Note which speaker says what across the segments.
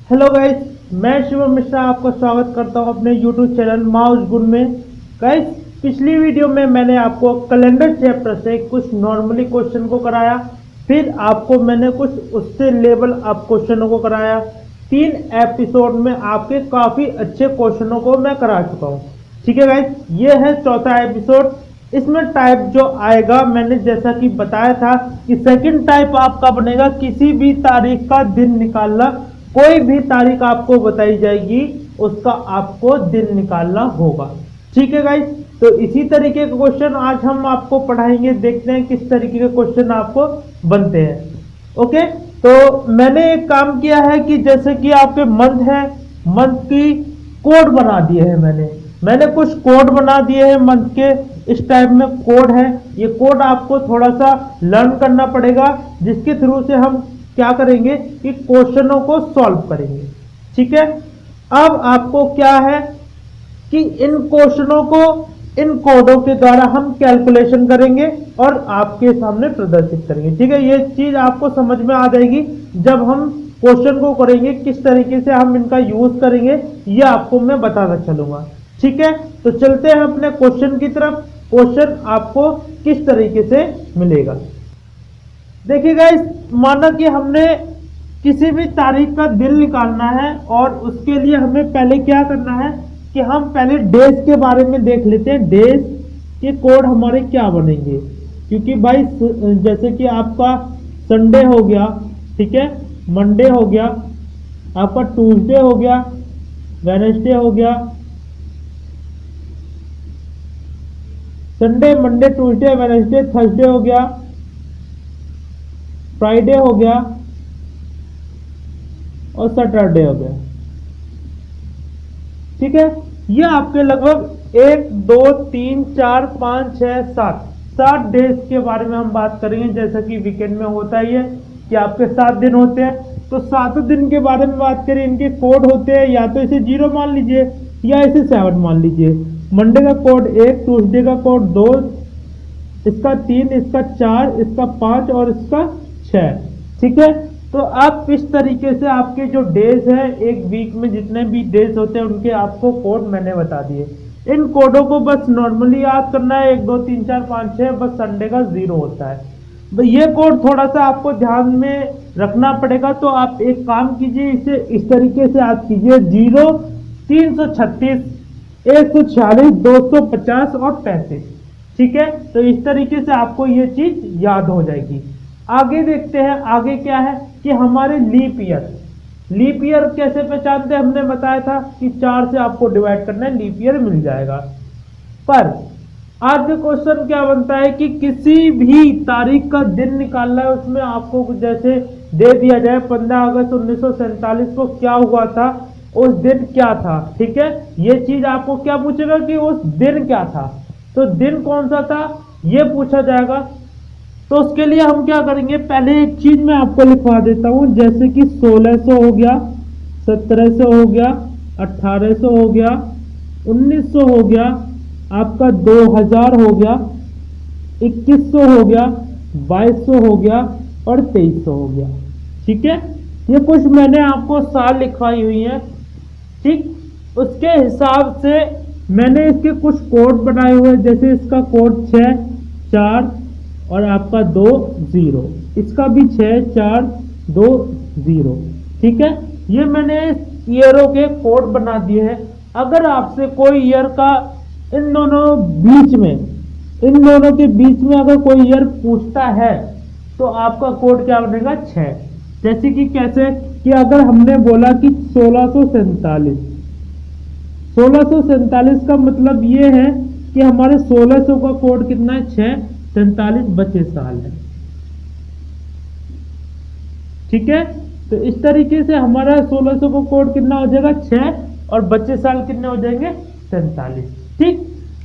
Speaker 1: Hello guys, मैं शिवम मिश्रा आपका स्वागत करता हूं अपने यूट्यूब चैनल माउस गुड में। गाइस, पिछली वीडियो में मैंने आपको कैलेंडर चैप्टर से कुछ नॉर्मली क्वेश्चन को कराया, फिर आपको मैंने कुछ उससे लेवल अप क्वेश्चनों को कराया। 3 एपिसोड में आपके काफ़ी अच्छे क्वेश्चनों को मैं करा चुका हूँ। ठीक है गाइस, ये है चौथा एपिसोड। इसमें टाइप जो आएगा, मैंने जैसा कि बताया था कि सेकंड टाइप आपका बनेगा किसी भी तारीख का दिन निकालना। कोई भी तारीख आपको बताई जाएगी, उसका आपको दिन निकालना होगा। ठीक है गाइस, तो इसी तरीके के क्वेश्चन आज हम आपको पढ़ाएंगे। देखते हैं किस तरीके के क्वेश्चन आपको बनते हैं। ओके, तो मैंने एक काम किया है कि जैसे कि आपके मंथ है, मंथ की कोड बना दिए हैं। मैंने कुछ कोड बना दिए हैं मंथ के। इस टाइप में कोड है। ये कोड आपको थोड़ा सा लर्न करना पड़ेगा, जिसके थ्रू से हम क्या करेंगे कि क्वेश्चनों को सॉल्व करेंगे। ठीक है, अब आपको क्या है कि इन क्वेश्चनों को इन कोडों के द्वारा हम कैलकुलेशन करेंगे और आपके सामने प्रदर्शित करेंगे। ठीक है, ये चीज आपको समझ में आ जाएगी जब हम क्वेश्चन को करेंगे, किस तरीके से हम इनका यूज करेंगे ये आपको मैं बताना चलूंगा। ठीक है, तो चलते हैं अपने क्वेश्चन की तरफ। क्वेश्चन आपको किस तरीके से मिलेगा, देखिए गाइस। माना कि हमने किसी भी तारीख का दिन निकालना है और उसके लिए हमें पहले क्या करना है कि हम पहले डेज के बारे में देख लेते हैं। डेज के कोड हमारे क्या बनेंगे, क्योंकि भाई जैसे कि आपका संडे हो गया, ठीक है, मंडे हो गया, आपका ट्यूसडे हो गया, वेडनेसडे हो गया, Sunday Monday Tuesday Wednesday Thursday हो गया, फ्राइडे हो गया और सैटरडे हो गया। ठीक है, ये आपके लगभग 1 2 3 4 5 6 7 डेज के बारे में हम बात करेंगे। जैसा कि वीकेंड में होता ही है कि आपके 7 दिन होते हैं, तो 7 दिन के बारे में बात करें। इनके कोड होते हैं, या तो इसे 0 मान लीजिए या इसे 7 मान लीजिए। मंडे का कोड 1, ट्यूसडे का कोड 2, इसका 3, इसका 4, इसका 5 और इसका 6। ठीक है, तो आप इस तरीके से आपके जो डेज है, एक वीक में जितने भी डेज होते हैं उनके आपको कोड मैंने बता दिए। इन कोडों को बस नॉर्मली याद करना है। 1 2 3 4 5 6, बस संडे का 0 होता है। ये कोड थोड़ा सा आपको ध्यान में रखना पड़ेगा। तो आप एक काम कीजिए, इसे इस तरीके से याद कीजिए: 0 336 146 250 और 35। ठीक है, तो इस तरीके से आपको ये चीज याद हो जाएगी। आगे देखते हैं, आगे क्या है कि हमारे लीप ईयर कैसे पहचानते हैं। हमने बताया था कि 4 से आपको डिवाइड करना है, लीप ईयर मिल जाएगा। पर आज का क्वेश्चन क्या बनता है कि किसी भी तारीख का दिन निकालना है, उसमें आपको जैसे दे दिया जाए 15 अगस्त 1947 को क्या हुआ था, उस दिन क्या था। ठीक है, ये चीज आपको क्या पूछेगा कि उस दिन क्या था, तो दिन कौन सा था ये पूछा जाएगा। तो उसके लिए हम क्या करेंगे, पहले एक चीज मैं आपको लिखवा देता हूं। जैसे कि 1600 हो गया, 1700 हो गया, 1800 हो गया, 1900 हो गया, आपका 2000 हो गया, 2100 हो गया, 2200 हो गया और 2300 हो गया। ठीक है, ये कुछ मैंने आपको साल लिखवाई हुई है। ठीक, उसके हिसाब से मैंने इसके कुछ कोड बनाए हुए हैं। जैसे इसका कोड 6 4 और आपका 2 0, इसका भी 6 4 2 0। ठीक है, ये मैंने ईयरों के कोड बना दिए हैं। अगर आपसे कोई ईयर का इन दोनों के बीच में अगर कोई ईयर पूछता है, तो आपका कोड क्या बनेगा 6। जैसे कि कैसे कि अगर हमने बोला कि 1647 का मतलब ये है कि हमारे 1600 का कोड कितना है 6, 47 बचे साल है। ठीक है, तो इस तरीके से हमारा 1600 का कोड कितना हो जाएगा 6 और बचे साल कितने हो जाएंगे 47। ठीक,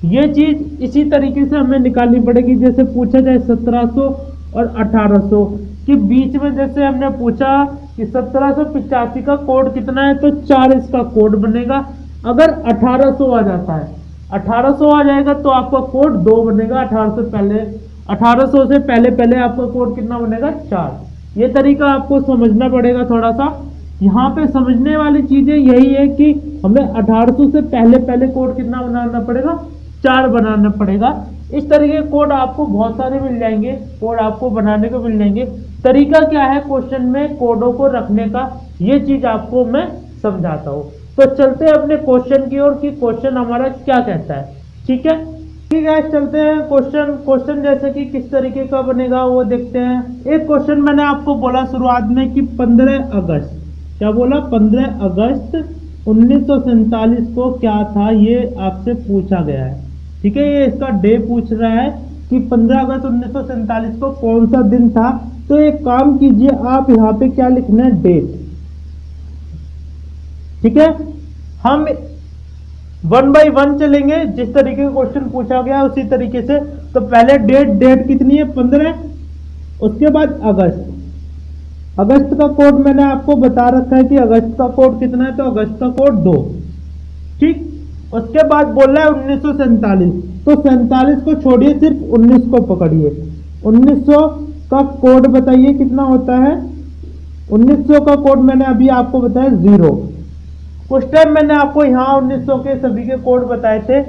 Speaker 1: ये चीज इसी तरीके से हमें निकालनी पड़ेगी। जैसे पूछा जाए 1700 और 1800 के बीच में, जैसे हमने पूछा कि 1785 का कोड कितना है, तो 4 इसका कोड बनेगा। अगर 1800 आ जाता है, 1800 आ जाएगा तो आपका कोड 2 बनेगा। 1800 से पहले आपका कोड कितना बनेगा 4। ये तरीका आपको समझना पड़ेगा थोड़ा सा। यहाँ पे समझने वाली चीजें यही है कि हमें 1800 से पहले पहले कोड कितना बनाना पड़ेगा, 4 बनाना पड़ेगा। इस तरीके के कोड आपको बहुत सारे मिल जाएंगे, कोड आपको बनाने को मिल जाएंगे। तरीका क्या है क्वेश्चन में कोडों को रखने का, ये चीज आपको मैं समझाता हूँ। तो चलते हैं अपने क्वेश्चन की ओर कि क्वेश्चन हमारा क्या कहता है। ठीक है, ठीक है, चलते हैं क्वेश्चन जैसे कि किस तरीके का बनेगा वो देखते हैं। एक क्वेश्चन मैंने आपको बोला शुरुआत में कि 15 अगस्त, क्या बोला, 15 अगस्त 1947 को क्या था, ये आपसे पूछा गया है। ठीक है, ये इसका डे पूछ रहा है कि 15 अगस्त 1947 को कौन सा दिन था। तो एक काम कीजिए, आप यहाँ पे क्या लिखना है, डेट। ठीक है, हम 1 बाय 1 चलेंगे, जिस तरीके का क्वेश्चन पूछा गया उसी तरीके से। तो पहले डेट कितनी है, 15, उसके बाद अगस्त। अगस्त का कोड मैंने आपको बता रखा है कि अगस्त का कोड कितना है, तो अगस्त का कोड 2। ठीक, उसके बाद बोल रहा है 1947, तो 47 को छोड़िए, सिर्फ 19 को पकड़िए। 1900 का कोड बताइए कितना होता है। 1900 का कोड मैंने अभी आपको बताया 0। कुछ टाइम मैंने आपको यहाँ 1900 के सभी के कोड बताए थे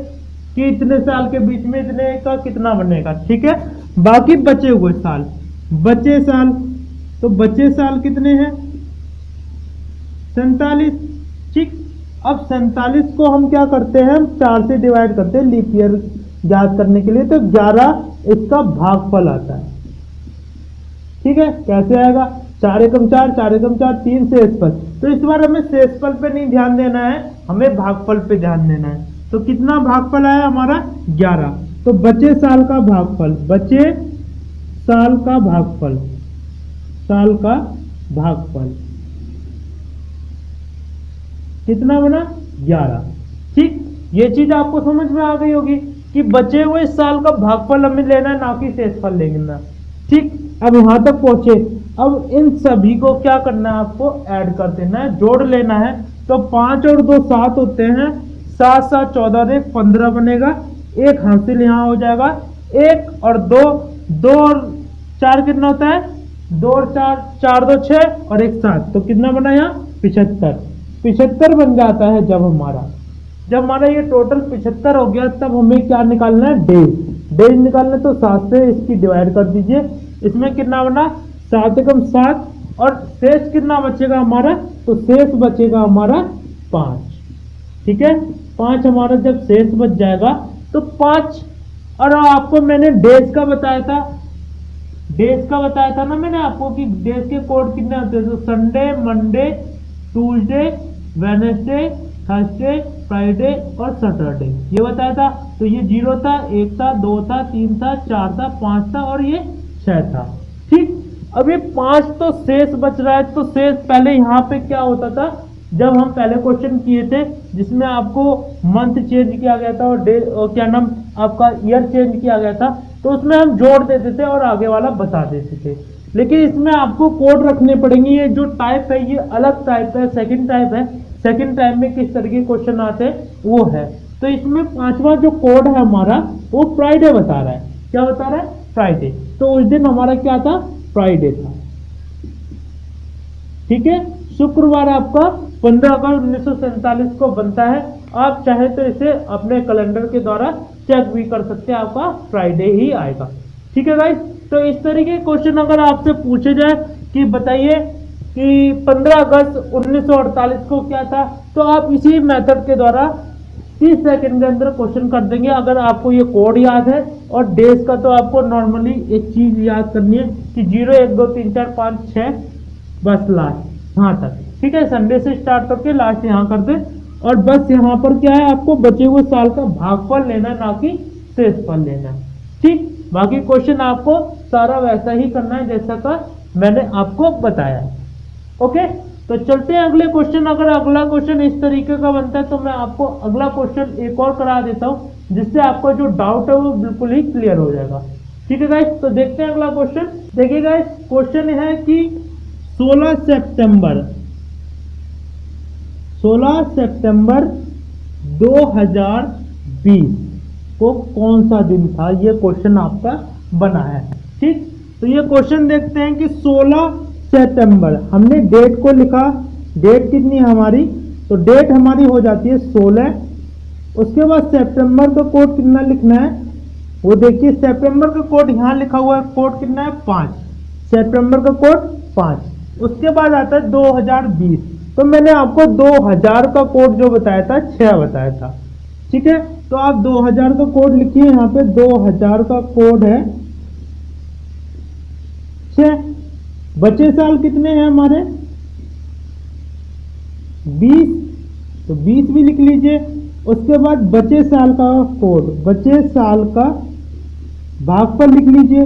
Speaker 1: कि इतने साल के बीच में इतने का कितना बनेगा। ठीक है, बाकी बचे हुए साल, तो बचे साल कितने हैं, 47। ठीक, अब 47 को हम क्या करते हैं, 4 से डिवाइड करते हैं लीप ईयर याद करने के लिए, तो 11 इसका भागफल आता है। ठीक है, कैसे आएगा, 4 एकम 4, 4 एकम 4, 3 शेषफल। तो इस बार हमें शेषफल पे नहीं ध्यान देना है, हमें भागफल पे ध्यान देना है। तो कितना भागफल आया हमारा, 11। तो बचे साल का भागफल, साल का भागफल कितना बना, 11। ठीक, ये चीज आपको समझ में आ गई होगी कि बचे हुए साल का भागफल हमें लेना है, ना कि शेषफल लेना। ठीक, अब यहां तक पहुंचे। अब इन सभी को क्या करना है, आपको ऐड कर देना है, जोड़ लेना है। तो 5 और 2 7 होते हैं, 7 7 14 1 15 बनेगा। एक हासिल यहाँ हो जाएगा, 1 और 2, 2 और 4 कितना होता है, 2 और 4, 4 2 6 और 1 7, तो कितना बना यहाँ 75 बन जाता है। जब हमारा ये टोटल 75 हो गया, तब हमें क्या निकालना है, डेज निकालना है। तो 7 से इसकी डिवाइड कर दीजिए, इसमें कितना बना, 7 एकम 7, और शेष कितना बचेगा हमारा, तो शेष बचेगा हमारा 5। ठीक है, 5 हमारा जब शेष बच जाएगा तो 5, और आपको मैंने डेज का बताया था ना मैंने आपको कि डेज के कोड कितने होते हैं। तो Sunday, Monday, Tuesday, Wednesday, Thursday, Friday और सैटरडे, ये बताया था। तो ये 0 था, 1 था, 2 था, 3 था, 4 था, 5 था और ये 6 था। ठीक, अब ये 5 तो शेष बच रहा है। तो शेष पहले यहाँ पे क्या होता था, जब हम पहले क्वेश्चन किए थे जिसमें आपको मंथ चेंज किया गया था और डे क्या नाम आपका ईयर चेंज किया गया था, तो उसमें हम जोड़ देते थे और आगे वाला बता देते थे। लेकिन इसमें आपको कोड रखने पड़ेंगे। ये जो टाइप है ये अलग टाइप है, सेकंड टाइप है। सेकंड टाइप में किस तरह के क्वेश्चन आते हैं वो है। तो इसमें 5वां जो कोड है हमारा वो फ्राइडे बता रहा है। क्या बता रहा है, फ्राइडे। तो उस दिन हमारा क्या था, फ्राइडे था। ठीक है, शुक्रवार आपका 15 अगस्त 1947 को बनता है। आप चाहे तो इसे अपने कैलेंडर के द्वारा चेक भी कर सकते हैं, आपका फ्राइडे ही आएगा। ठीक है गाइस, तो इस तरीके के क्वेश्चन अगर आपसे पूछे जाए कि बताइए कि 15 अगस्त 1948 को क्या था, तो आप इसी मेथड के द्वारा 30 सेकंड के अंदर क्वेश्चन कर देंगे। अगर आपको ये कोड याद है और डेज का, तो आपको नॉर्मली एक चीज याद करनी है कि 0 1 2 3 4 5 6 बस लास्ट यहाँ तक। ठीक है, संडे से स्टार्ट करके लास्ट यहाँ कर दे। और बस यहाँ पर क्या है, आपको बचे हुए साल का भागफल लेना है, ना कि शेषफल लेना है। ठीक, बाकी क्वेश्चन आपको सारा वैसा ही करना है जैसा का मैंने आपको बताया। ओके, तो चलते हैं अगले क्वेश्चन। अगर अगला क्वेश्चन इस तरीके का बनता है तो मैं आपको अगला क्वेश्चन एक और करा देता हूं, जिससे आपका जो डाउट है वो बिल्कुल ही क्लियर हो जाएगा। ठीक है गाइस, तो देखते हैं अगला क्वेश्चन। देखिए गाइस, क्वेश्चन है कि 16 सितंबर 2020 को कौन सा दिन था, ये क्वेश्चन आपका बना है। ठीक, तो ये क्वेश्चन देखते हैं कि 16 सितंबर, हमने डेट को लिखा डेट कितनी है हमारी, तो डेट हमारी हो जाती है 16। उसके बाद सितंबर का कोड कितना लिखना है, वो देखिए सितंबर का कोड यहाँ लिखा हुआ है, कोड कितना है 5, सितंबर का कोड 5। उसके बाद आता है 2020, तो मैंने आपको 2000 का कोड जो बताया था 6 बताया था, ठीक है। तो आप 2000 का कोड लिखिए, यहाँ पे 2000 का कोड है 6। बचे साल कितने हैं हमारे 20, तो 20 भी लिख लीजिए। उसके बाद बचे साल का कोड, बचे साल का भागफल लिख लीजिए,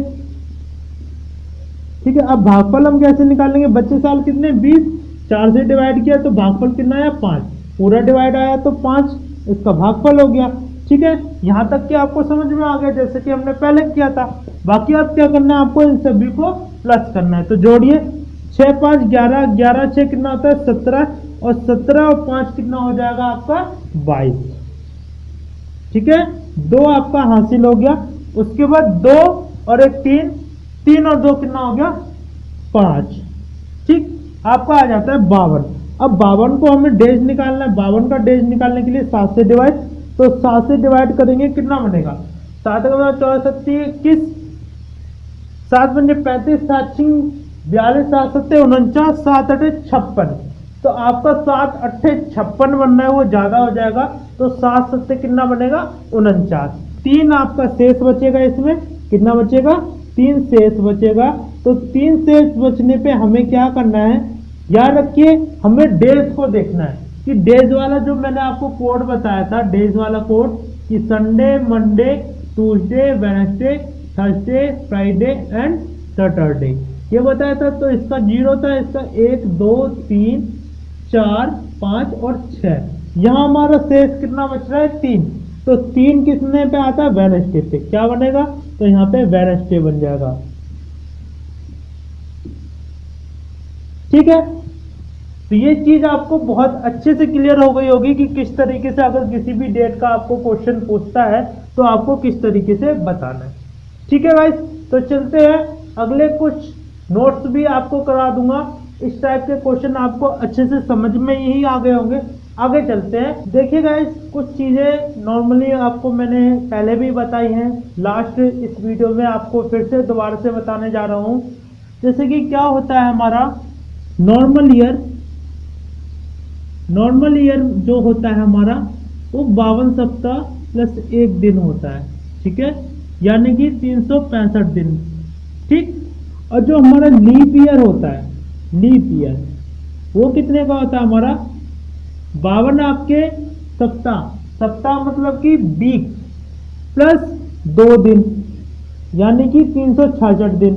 Speaker 1: ठीक है। अब भागफल हम कैसे निकालेंगे, बचे साल कितने 20, 4 से डिवाइड किया तो भागफल कितना आया 5, पूरा डिवाइड आया तो 5, इसका भागफल हो गया, ठीक है। यहां तक कि आपको समझ में आ गया जैसे कि हमने पहले किया था। बाकी अब क्या करना है, आपको इन सभी को प्लस करना है, तो जोड़िए 6 5 11, 11 6 कितना होता है 17, और 17 और 5 कितना हो जाएगा आपका 22, ठीक है। 2 आपका हासिल हो गया। उसके बाद 2 और 1 3, 3 और 2 कितना हो गया 5, ठीक। आपका आ जाता है 52। अब 52 को हमें डेज निकालना है, 52 का डेज निकालने के लिए 7 से डिवाइड, तो 7 से डिवाइड करेंगे कितना बनेगा 7 का 64 21, 7 पंजे 35, 7 6 42, 7 7 49, 7 8 56, तो आपका 7 8 56 बनना है, वो ज्यादा हो जाएगा, तो 7 7 कितना बनेगा 49। 3 आपका शेष बचेगा, इसमें कितना बचेगा 3 शेष बचेगा। तो 3 शेष बचने पे हमें क्या करना है, याद रखिए हमें डेज को देखना है कि डेज वाला जो मैंने आपको कोड बताया था, डेज वाला कोड कि Sunday Monday Tuesday Wednesday Thursday Friday and Saturday, ये बताया था। तो इसका 0 था, इसका 1 2 3 4 5 और 6, यहाँ हमारा शेष कितना बच रहा है 3, तो 3 किसने पे आता है वेडनेसडे पे, क्या बनेगा, तो यहाँ पे वेडनेसडे बन जाएगा, ठीक है। तो ये चीज आपको बहुत अच्छे से क्लियर हो गई होगी कि किस तरीके से अगर किसी भी डेट का आपको क्वेश्चन पूछता है तो आपको किस तरीके से बताना है, ठीक है गाइस। तो चलते हैं, अगले कुछ नोट्स भी आपको करा दूंगा, इस टाइप के क्वेश्चन आपको अच्छे से समझ में यही आ गए होंगे। आगे चलते हैं, देखिए गाइस कुछ चीजें नॉर्मली आपको मैंने पहले भी बताई हैं, लास्ट इस वीडियो में आपको फिर से दोबारा से बताने जा रहा हूं। जैसे कि क्या होता है हमारा नॉर्मल ईयर, नॉर्मल ईयर जो होता है हमारा वो 52 सप्ताह प्लस 1 दिन होता है, ठीक है, यानी कि 365 दिन, ठीक। और जो हमारा लीप ईयर होता है, लीप ईयर वो कितने का होता है हमारा 52 आपके सप्ताह, सप्ताह मतलब कि वीक प्लस 2 दिन, यानी कि 366 दिन।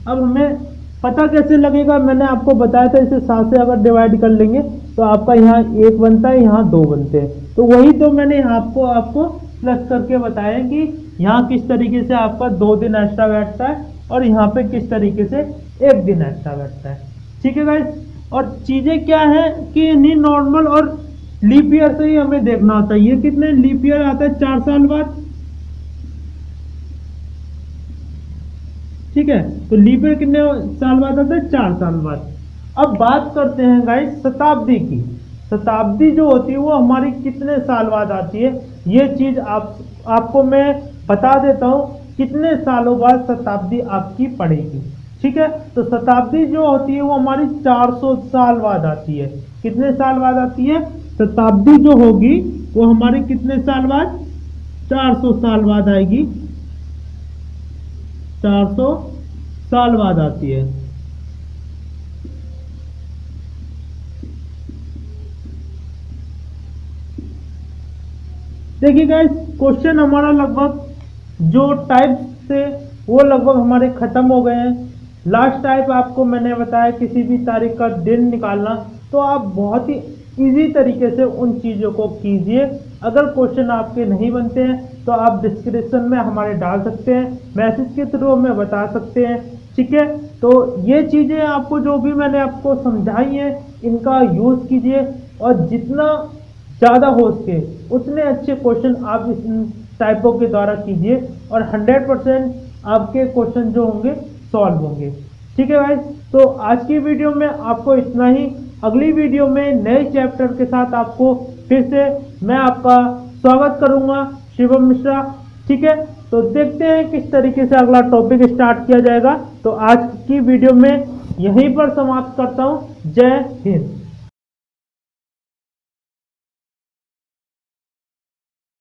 Speaker 1: अब हमें पता कैसे लगेगा, मैंने आपको बताया था इसे 7 से अगर डिवाइड कर लेंगे तो आपका यहाँ 1 बनता है, यहाँ 2 बनते हैं, तो वही तो मैंने आपको प्लस करके बताया कि यहाँ किस तरीके से आपका 2 दिन एक्स्ट्रा बैठता है और यहाँ पे किस तरीके से 1 दिन एक्स्ट्रा बैठता है, ठीक है गाइस। और चीजें क्या है कि इन्हीं नॉर्मल और लीप ईयर से ही हमें देखना होता है, ये कितने लीप ईयर आता है 4 साल बाद, ठीक है। तो लीप ईयर कितने साल बाद आता है 4 साल बाद। अब बात करते हैं गाइस शताब्दी की, शताब्दी जो होती है वो हमारी कितने साल बाद आती है, ये चीज आपको मैं बता देता हूं कितने सालों बाद शताब्दी आपकी पड़ेगी, ठीक है। तो शताब्दी जो होती है वो हमारी 400 साल बाद आती है, कितने साल बाद आती है शताब्दी जो होगी वो हमारी कितने साल बाद 400 साल बाद आएगी, 400 साल बाद आती है। देखिए गाइस क्वेश्चन हमारा लगभग जो टाइप से वो लगभग हमारे खत्म हो गए हैं। लास्ट टाइप आपको मैंने बताया किसी भी तारीख का दिन निकालना, तो आप बहुत ही इजी तरीके से उन चीज़ों को कीजिए। अगर क्वेश्चन आपके नहीं बनते हैं तो आप डिस्क्रिप्शन में हमारे डाल सकते हैं, मैसेज के थ्रू हमें बता सकते हैं, ठीक है। तो ये चीज़ें आपको जो भी मैंने आपको समझाई हैं इनका यूज़ कीजिए और जितना ज़्यादा हो सके उतने अच्छे क्वेश्चन आप इस टाइपों के द्वारा कीजिए और 100% आपके क्वेश्चन जो होंगे सॉल्व होंगे, ठीक है भाई। तो आज की वीडियो में आपको इतना ही, अगली वीडियो में नए चैप्टर के साथ आपको फिर से मैं आपका स्वागत करूंगा, शिवम मिश्रा। ठीक है, तो देखते हैं किस तरीके से अगला टॉपिक स्टार्ट किया जाएगा। तो आज की वीडियो में यहीं पर समाप्त करता हूं। जय हिंद।